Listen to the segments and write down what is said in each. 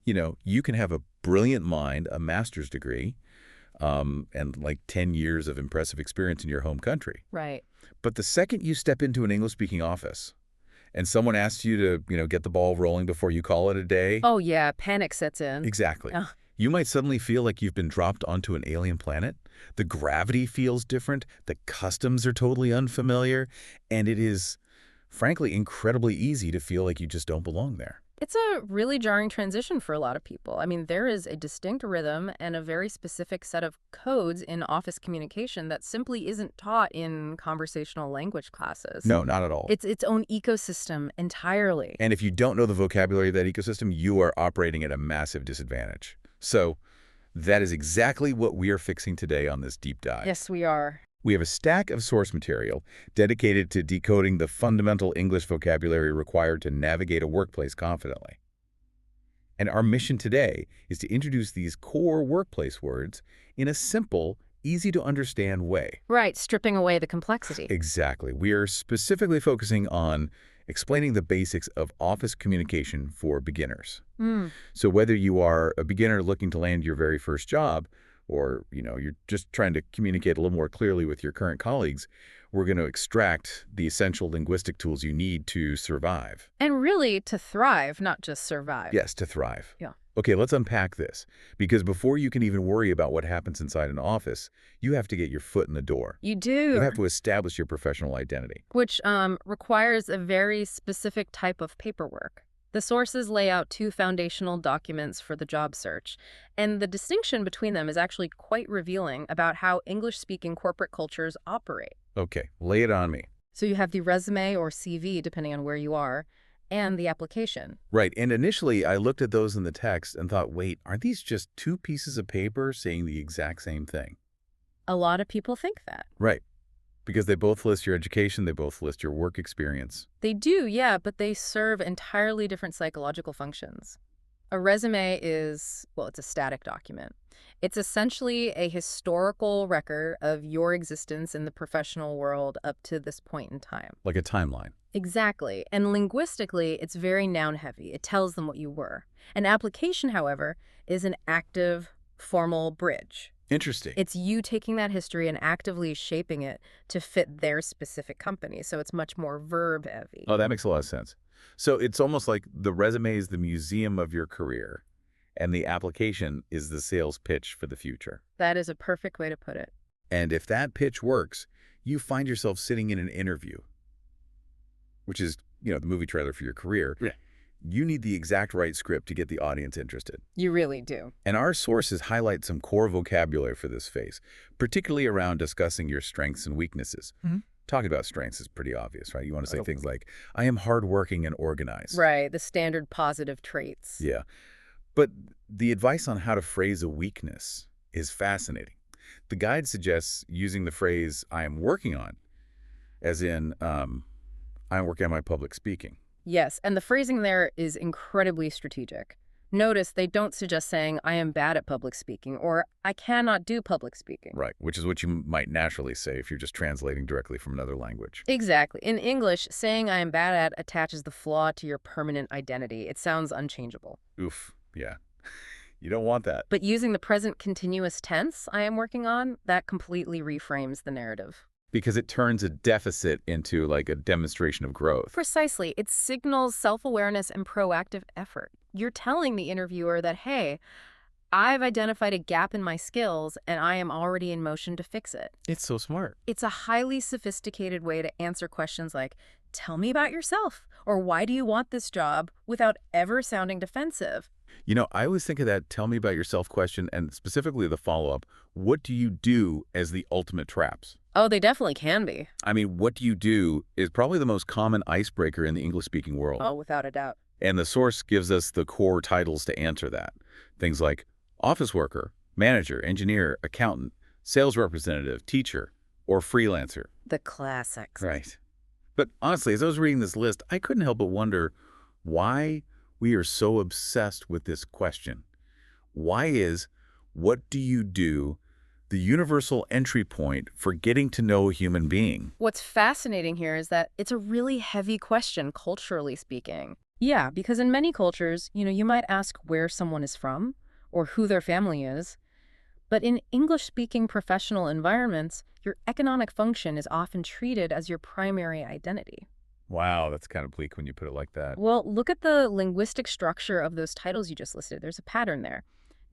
You can have a brilliant mind, a master's degree, and like 10 years of impressive experience in your home country. Right. But the second you step into an English-speaking office and someone asks you to, get the ball rolling before you call it a day. Oh, yeah. Panic sets in. Exactly. Ugh. You might suddenly feel like you've been dropped onto an alien planet. The gravity feels different. The customs are totally unfamiliar. And it is, frankly, incredibly easy to feel like you just don't belong there. It's a really jarring transition for a lot of people. I mean, there is a distinct rhythm and a very specific set of codes in office communication that simply isn't taught in conversational language classes. No, not at all. It's its own ecosystem entirely. And if you don't know the vocabulary of that ecosystem, you are operating at a massive disadvantage. So that is exactly what we are fixing today on this deep dive. Yes, we are. We have a stack of source material dedicated to decoding the fundamental English vocabulary required to navigate a workplace confidently. And our mission today is to introduce these core workplace words in a simple, easy-to-understand way. Right, stripping away the complexity. Exactly. We are specifically focusing on explaining the basics of office communication for beginners. So whether you are a beginner looking to land your very first job, or, you're just trying to communicate a little more clearly with your current colleagues, we're going to extract the essential linguistic tools you need to survive. And really to thrive, not just survive. Yes, to thrive. Yeah. Okay, let's unpack this. Because before you can even worry about what happens inside an office, you have to get your foot in the door. You do. You have to establish your professional identity. Which requires a very specific type of paperwork. The sources lay out 2 foundational documents for the job search, and the distinction between them is actually quite revealing about how English-speaking corporate cultures operate. Okay, lay it on me. So you have the resume or CV, depending on where you are, and the application. Right, and initially I looked at those in the text and thought, wait, aren't these just 2 pieces of paper saying the exact same thing? A lot of people think that. Right. Because they both list your education, they both list your work experience. They do, yeah, but they serve entirely different psychological functions. A resume is, well, it's a static document. It's essentially a historical record of your existence in the professional world up to this point in time. Like a timeline. Exactly. And linguistically, it's very noun-heavy. It tells them what you were. An application, however, is an active, formal bridge. Interesting. It's you taking that history and actively shaping it to fit their specific company. So it's much more verb-heavy. Oh, that makes a lot of sense. So it's almost like the resume is the museum of your career, and the application is the sales pitch for the future. That is a perfect way to put it. And if that pitch works, you find yourself sitting in an interview, which is, the movie trailer for your career. Yeah. You need the exact right script to get the audience interested. You really do. And our sources highlight some core vocabulary for this phase, particularly around discussing your strengths and weaknesses. Talking about strengths is pretty obvious, right? You want to say things like, I am hardworking and organized. Right, the standard positive traits. Yeah. But the advice on how to phrase a weakness is fascinating. The guide suggests using the phrase, I am working on, as in, I'm working on my public speaking. Yes, and the phrasing there is incredibly strategic. Notice they don't suggest saying, I am bad at public speaking, or I cannot do public speaking. Right, which is what you might naturally say if you're just translating directly from another language. Exactly. In English, saying I am bad at attaches the flaw to your permanent identity. It sounds unchangeable. Oof, yeah. You don't want that. But using the present continuous tense, I am working on, that completely reframes the narrative. Because it turns a deficit into like a demonstration of growth. Precisely. It signals self-awareness and proactive effort. You're telling the interviewer that, hey, I've identified a gap in my skills and I am already in motion to fix it. It's so smart. It's a highly sophisticated way to answer questions like, tell me about yourself, or why do you want this job, without ever sounding defensive. I always think of that tell me about yourself question, and specifically the follow-up, what do you do, as the ultimate traps? Oh, they definitely can be. I mean, what do you do is probably the most common icebreaker in the English-speaking world. Oh, without a doubt. And the source gives us the core titles to answer that. Things like office worker, manager, engineer, accountant, sales representative, teacher, or freelancer. The classics. Right. But honestly, as I was reading this list, I couldn't help but wonder why we are so obsessed with this question. Why is what do you do the universal entry point for getting to know a human being? What's fascinating here is that it's a really heavy question, culturally speaking. Yeah, because in many cultures, you might ask where someone is from or who their family is. But in English-speaking professional environments, your economic function is often treated as your primary identity. Wow, that's kind of bleak when you put it like that. Well, look at the linguistic structure of those titles you just listed. There's a pattern there.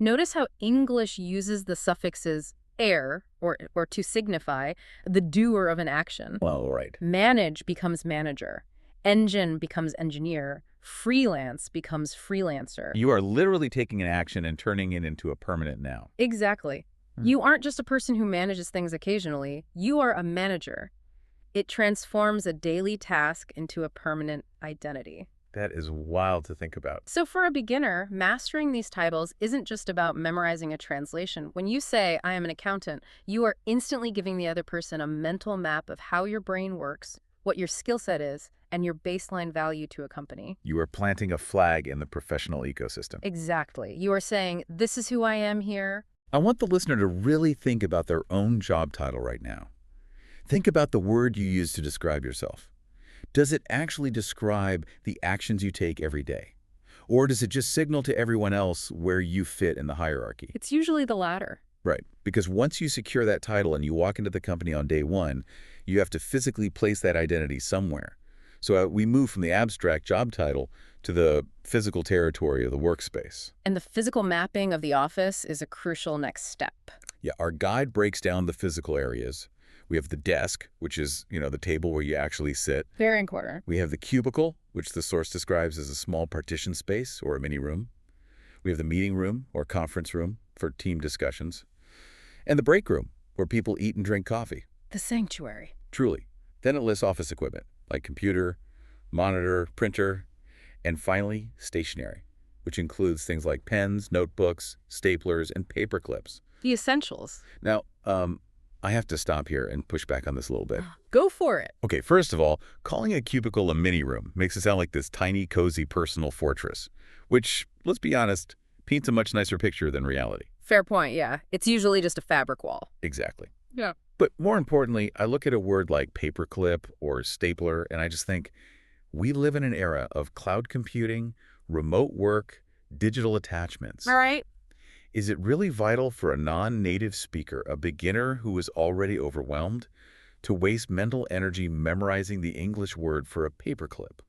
Notice how English uses the suffixes "er" or to signify the doer of an action. Well, right. Manage becomes manager. Engine becomes engineer. Freelance becomes freelancer. You are literally taking an action and turning it into a permanent noun. Exactly. You aren't just a person who manages things occasionally. You are a manager. It transforms a daily task into a permanent identity. That is wild to think about. So for a beginner, mastering these titles isn't just about memorizing a translation. When you say, "I am an accountant," you are instantly giving the other person a mental map of how your brain works, what your skill set is, and your baseline value to a company. You are planting a flag in the professional ecosystem. Exactly. You are saying, "This is who I am here." I want the listener to really think about their own job title right now. Think about the word you use to describe yourself. Does it actually describe the actions you take every day? Or does it just signal to everyone else where you fit in the hierarchy? It's usually the latter. Right, because once you secure that title and you walk into the company on day one, you have to physically place that identity somewhere. So we move from the abstract job title to the physical territory of the workspace. And the physical mapping of the office is a crucial next step. Yeah, our guide breaks down the physical areas. We have the desk, which is, the table where you actually sit. Very important. We have the cubicle, which the source describes as a small partition space or a mini room. We have the meeting room or conference room for team discussions. And the break room, where people eat and drink coffee. The sanctuary. Truly. Then it lists office equipment, like computer, monitor, printer, and finally, stationery, which includes things like pens, notebooks, staplers, and paper clips. The essentials. Now, I have to stop here and push back on this a little bit. Go for it. Okay, first of all, calling a cubicle a mini room makes it sound like this tiny, cozy personal fortress, which, let's be honest, paints a much nicer picture than reality. Fair point, yeah. It's usually just a fabric wall. Exactly. Yeah. But more importantly, I look at a word like paperclip or stapler, and I just think, we live in an era of cloud computing, remote work, digital attachments. All right. Is it really vital for a non-native speaker, a beginner who is already overwhelmed, to waste mental energy memorizing the English word for a paperclip?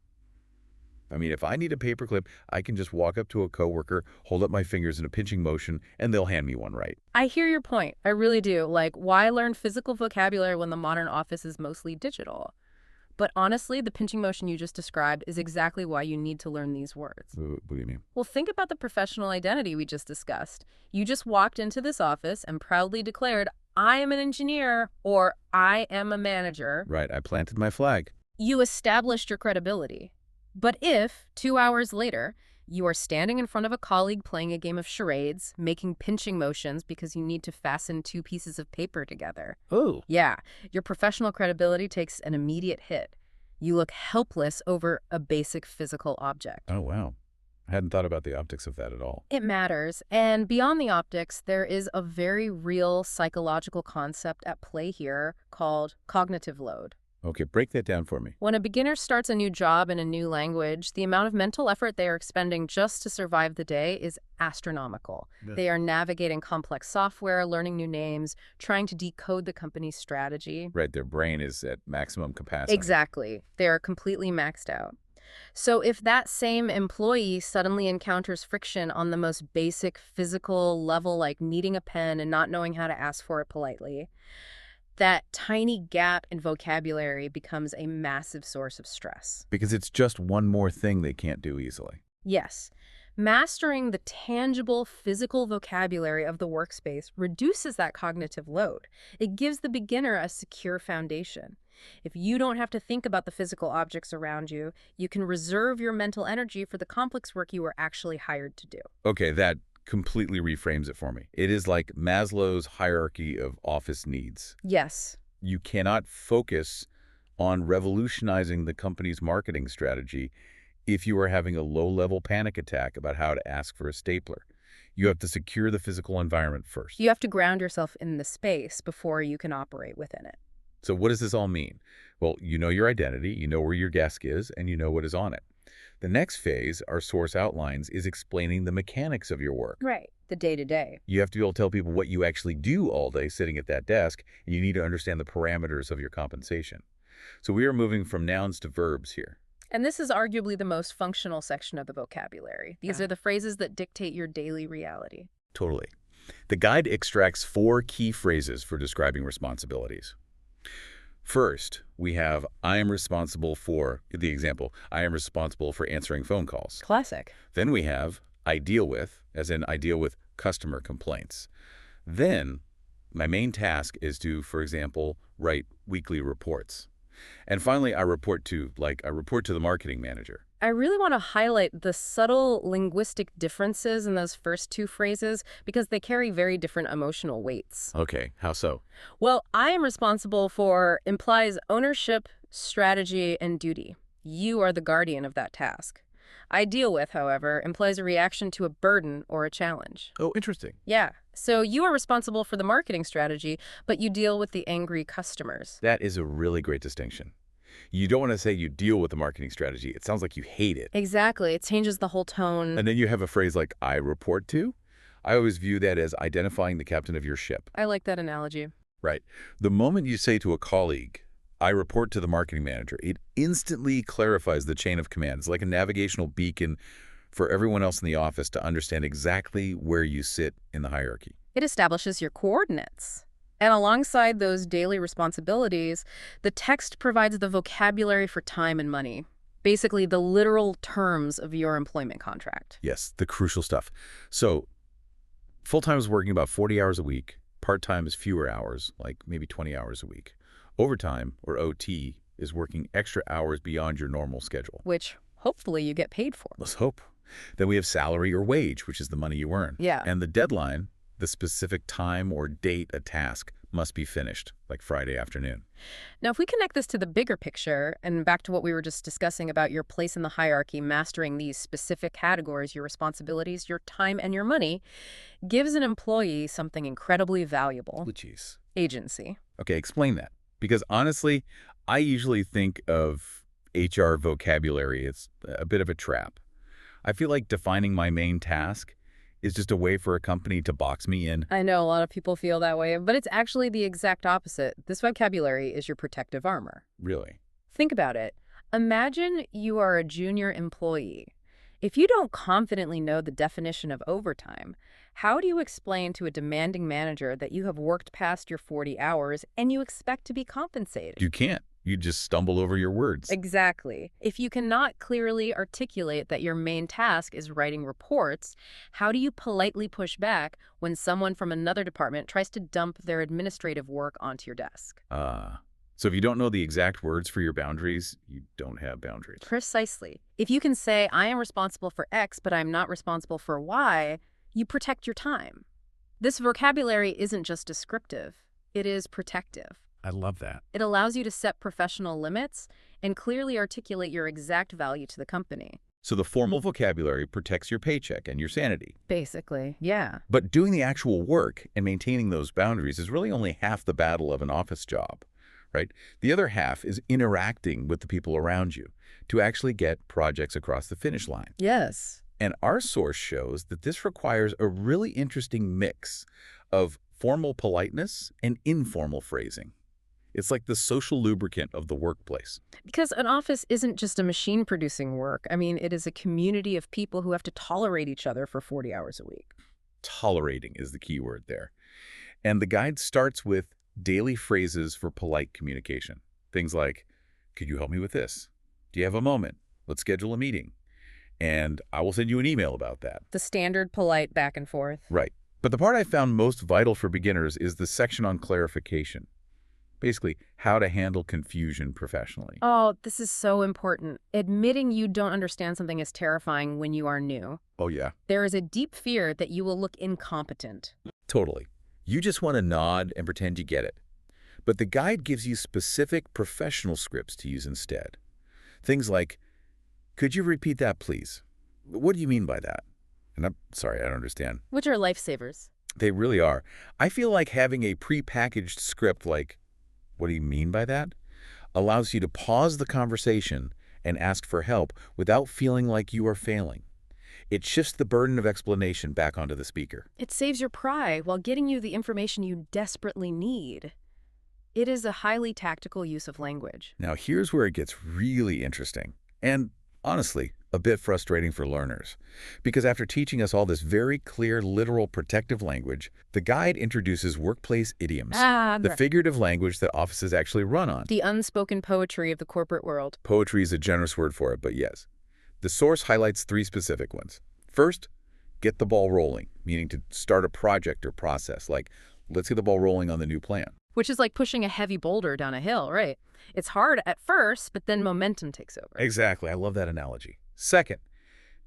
I mean, if I need a paperclip, I can just walk up to a coworker, hold up my fingers in a pinching motion, and they'll hand me one, right? I hear your point. I really do. Like, why learn physical vocabulary when the modern office is mostly digital? But honestly, the pinching motion you just described is exactly why you need to learn these words. What do you mean? Well, think about the professional identity we just discussed. You just walked into this office and proudly declared, "I am an engineer," or "I am a manager." Right, I planted my flag. You established your credibility. But if, 2 hours later, you are standing in front of a colleague playing a game of charades, making pinching motions because you need to fasten 2 pieces of paper together. Oh. Yeah, your professional credibility takes an immediate hit. You look helpless over a basic physical object. Oh, wow. I hadn't thought about the optics of that at all. It matters. And beyond the optics, there is a very real psychological concept at play here called cognitive load. Okay, break that down for me. When a beginner starts a new job in a new language, the amount of mental effort they are expending just to survive the day is astronomical. Yeah. They are navigating complex software, learning new names, trying to decode the company's strategy. Right, their brain is at maximum capacity. Exactly. They are completely maxed out. So if that same employee suddenly encounters friction on the most basic physical level, like needing a pen and not knowing how to ask for it politely, that tiny gap in vocabulary becomes a massive source of stress. Because it's just one more thing they can't do easily. Yes. Mastering the tangible physical vocabulary of the workspace reduces that cognitive load. It gives the beginner a secure foundation. If you don't have to think about the physical objects around you, you can reserve your mental energy for the complex work you were actually hired to do. Okay, that completely reframes it for me. It is like Maslow's hierarchy of office needs. Yes. You cannot focus on revolutionizing the company's marketing strategy if you are having a low-level panic attack about how to ask for a stapler. You have to secure the physical environment first. You have to ground yourself in the space before you can operate within it. So what does this all mean? Well, you know your identity, you know where your desk is, and you know what is on it. The next phase, our source outlines, is explaining the mechanics of your work. Right. The day-to-day. You have to be able to tell people what you actually do all day sitting at that desk, and you need to understand the parameters of your compensation. So we are moving from nouns to verbs here. And this is arguably the most functional section of the vocabulary. These are the phrases that dictate your daily reality. Totally. The guide extracts 4 key phrases for describing responsibilities. First, we have, I am responsible for, the example, I am responsible for answering phone calls. Classic. Then we have, I deal with, as in I deal with customer complaints. Then, my main task is to, for example, write weekly reports. And finally, I report to the marketing manager. I really want to highlight the subtle linguistic differences in those first 2 phrases because they carry very different emotional weights. Okay, how so? Well, I am responsible for implies ownership, strategy, and duty. You are the guardian of that task. I deal with, however, implies a reaction to a burden or a challenge. Oh, interesting. Yeah. So you are responsible for the marketing strategy, but you deal with the angry customers. That is a really great distinction. You don't want to say you deal with the marketing strategy. It sounds like you hate it. Exactly. It changes the whole tone. And then you have a phrase like, I report to. I always view that as identifying the captain of your ship. I like that analogy. Right. The moment you say to a colleague, I report to the marketing manager, it instantly clarifies the chain of command. It's like a navigational beacon for everyone else in the office to understand exactly where you sit in the hierarchy. It establishes your coordinates. And alongside those daily responsibilities, the text provides the vocabulary for time and money, basically the literal terms of your employment contract. Yes, the crucial stuff. So full-time is working about 40 hours a week. Part-time is fewer hours, like maybe 20 hours a week. Overtime, or OT, is working extra hours beyond your normal schedule. Which hopefully you get paid for. Let's hope. Then we have salary or wage, which is the money you earn. Yeah. And the deadline, the specific time or date a task must be finished, like Friday afternoon. Now, if we connect this to the bigger picture and back to what we were just discussing about your place in the hierarchy, mastering these specific categories, your responsibilities, your time, and your money, gives an employee something incredibly valuable. Oh, geez. Agency. Okay, explain that. Because honestly, I usually think of HR vocabulary as a bit of a trap. I feel like defining my main task is just a way for a company to box me in. I know a lot of people feel that way, but it's actually the exact opposite. This vocabulary is your protective armor. Really? Think about it. Imagine you are a junior employee. If you don't confidently know the definition of overtime, how do you explain to a demanding manager that you have worked past your 40 hours and you expect to be compensated? You can't. You just stumble over your words. Exactly. If you cannot clearly articulate that your main task is writing reports, how do you politely push back when someone from another department tries to dump their administrative work onto your desk? So if you don't know the exact words for your boundaries, you don't have boundaries. Precisely. If you can say, I am responsible for X, but I'm not responsible for Y, you protect your time. This vocabulary isn't just descriptive. It is protective. I love that. It allows you to set professional limits and clearly articulate your exact value to the company. So the formal vocabulary protects your paycheck and your sanity. Basically, yeah. But doing the actual work and maintaining those boundaries is really only half the battle of an office job, right? The other half is interacting with the people around you to actually get projects across the finish line. Yes. And our source shows that this requires a really interesting mix of formal politeness and informal phrasing. It's like the social lubricant of the workplace. Because an office isn't just a machine producing work. I mean, it is a community of people who have to tolerate each other for 40 hours a week. Tolerating is the key word there. And the guide starts with daily phrases for polite communication. Things like, could you help me with this? Do you have a moment? Let's schedule a meeting. And I will send you an email about that. The standard polite back and forth. Right. But the part I found most vital for beginners is the section on clarification. Basically, how to handle confusion professionally. Oh, this is so important. Admitting you don't understand something is terrifying when you are new. Oh, yeah. There is a deep fear that you will look incompetent. Totally. You just want to nod and pretend you get it. But the guide gives you specific professional scripts to use instead. Things like, could you repeat that, please? What do you mean by that? And I'm sorry, I don't understand. Which are lifesavers. They really are. I feel like having a prepackaged script like, what do you mean by that? Allows you to pause the conversation and ask for help without feeling like you are failing. It shifts the burden of explanation back onto the speaker. It saves your pride while getting you the information you desperately need. It is a highly tactical use of language. Now, here's where it gets really interesting, and honestly, a bit frustrating for learners. Because after teaching us all this very clear, literal, protective language, the guide introduces workplace idioms, the figurative language that offices actually run on. The unspoken poetry of the corporate world. Poetry is a generous word for it, but yes. The source highlights 3 specific ones. First, get the ball rolling, meaning to start a project or process, like let's get the ball rolling on the new plan. Which is like pushing a heavy boulder down a hill, right? It's hard at first, but then momentum takes over. Exactly. I love that analogy. Second,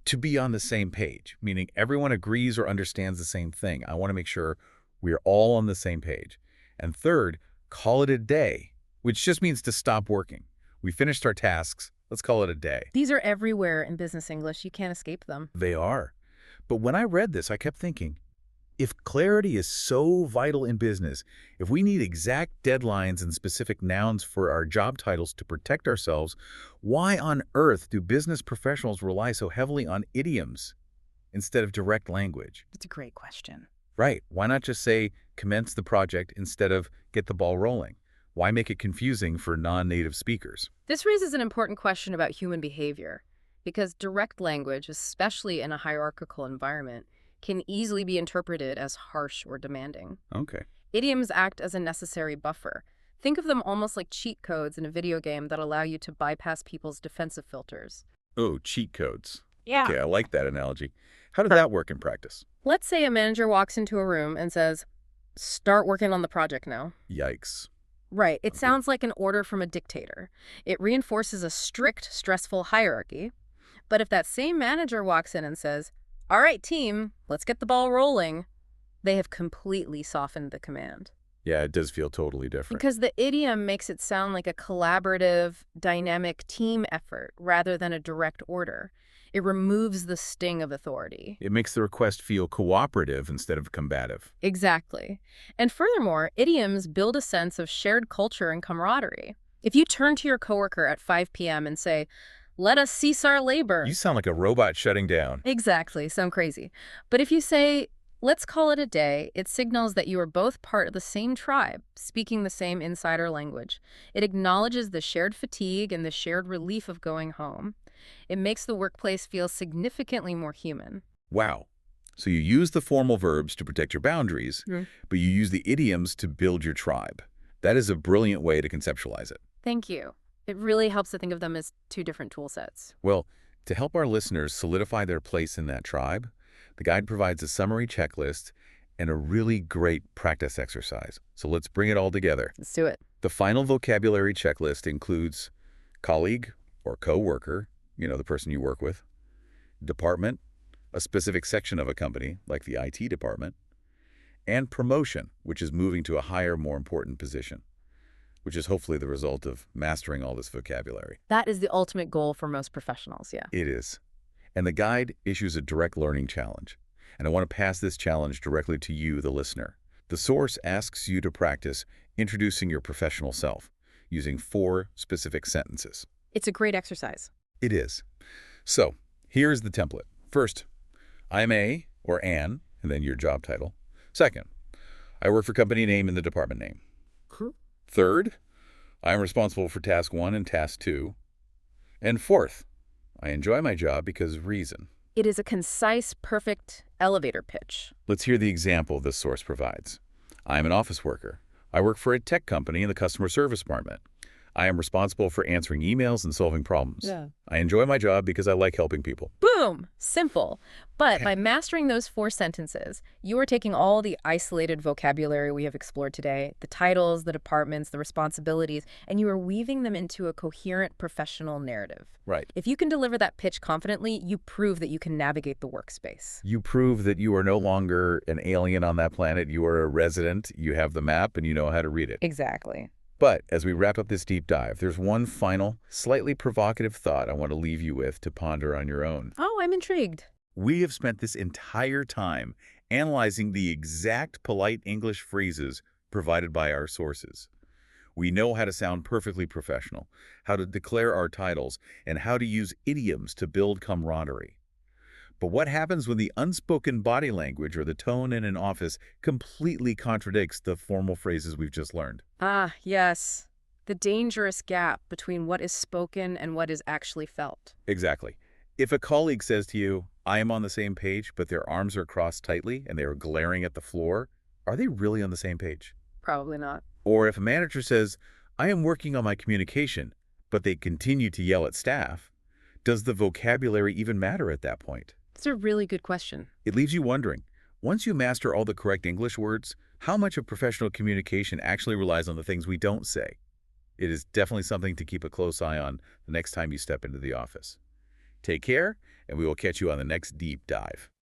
to be on the same page, meaning everyone agrees or understands the same thing. I want to make sure we're all on the same page. And third, call it a day, which just means to stop working. We finished our tasks. Let's call it a day. These are everywhere in business English. You can't escape them. They are. But when I read this, I kept thinking, if clarity is so vital in business, if we need exact deadlines and specific nouns for our job titles to protect ourselves, why on earth do business professionals rely so heavily on idioms instead of direct language? That's a great question. Right. Why not just say, commence the project instead of get the ball rolling? Why make it confusing for non-native speakers? This raises an important question about human behavior, because direct language, especially in a hierarchical environment, can easily be interpreted as harsh or demanding. Okay. Idioms act as a necessary buffer. Think of them almost like cheat codes in a video game that allow you to bypass people's defensive filters. Oh, cheat codes. Yeah. Okay, I like that analogy. How did that work in practice? Let's say a manager walks into a room and says, "Start working on the project now." Yikes. Right. It sounds like an order from a dictator. It reinforces a strict, stressful hierarchy. But if that same manager walks in and says, "All right, team, let's get the ball rolling," they have completely softened the command. Yeah, it does feel totally different. Because the idiom makes it sound like a collaborative, dynamic team effort rather than a direct order. It removes the sting of authority. It makes the request feel cooperative instead of combative. Exactly. And furthermore, idioms build a sense of shared culture and camaraderie. If you turn to your coworker at 5 p.m. and say, "Let us cease our labor." You sound like a robot shutting down. Exactly. Sound crazy. But if you say, "Let's call it a day," it signals that you are both part of the same tribe, speaking the same insider language. It acknowledges the shared fatigue and the shared relief of going home. It makes the workplace feel significantly more human. Wow. So you use the formal verbs to protect your boundaries, but you use the idioms to build your tribe. That is a brilliant way to conceptualize it. Thank you. It really helps to think of them as 2 different tool sets. Well, to help our listeners solidify their place in that tribe, the guide provides a summary checklist and a really great practice exercise. So let's bring it all together. Let's do it. The final vocabulary checklist includes colleague or coworker, the person you work with, department, a specific section of a company, like the IT department, and promotion, which is moving to a higher, more important position, which is hopefully the result of mastering all this vocabulary. That is the ultimate goal for most professionals, yeah. It is. And the guide issues a direct learning challenge. And I want to pass this challenge directly to you, the listener. The source asks you to practice introducing your professional self using 4 specific sentences. It's a great exercise. It is. So, here's the template. First, I'm a or an, and then your job title. Second, I work for company name and the department name. Third, I'm responsible for task 1 and task 2. And fourth, I enjoy my job because of reason. It is a concise, perfect elevator pitch. Let's hear the example this source provides. I'm an office worker. I work for a tech company in the customer service department. I am responsible for answering emails and solving problems. Yeah. I enjoy my job because I like helping people. Boom! Simple. But by mastering those 4 sentences, you are taking all the isolated vocabulary we have explored today, the titles, the departments, the responsibilities, and you are weaving them into a coherent professional narrative. Right. If you can deliver that pitch confidently, you prove that you can navigate the workspace. You prove that you are no longer an alien on that planet. You are a resident. You have the map and you know how to read it. Exactly. But as we wrap up this deep dive, there's one final, slightly provocative thought I want to leave you with to ponder on your own. Oh, I'm intrigued. We have spent this entire time analyzing the exact polite English phrases provided by our sources. We know how to sound perfectly professional, how to declare our titles, and how to use idioms to build camaraderie. But what happens when the unspoken body language or the tone in an office completely contradicts the formal phrases we've just learned? Ah, yes. The dangerous gap between what is spoken and what is actually felt. Exactly. If a colleague says to you, I am on the same page, but their arms are crossed tightly and they are glaring at the floor, are they really on the same page? Probably not. Or if a manager says, I am working on my communication, but they continue to yell at staff, does the vocabulary even matter at that point? It's a really good question. It leaves you wondering, once you master all the correct English words, how much of professional communication actually relies on the things we don't say? It is definitely something to keep a close eye on the next time you step into the office. Take care, and we will catch you on the next deep dive.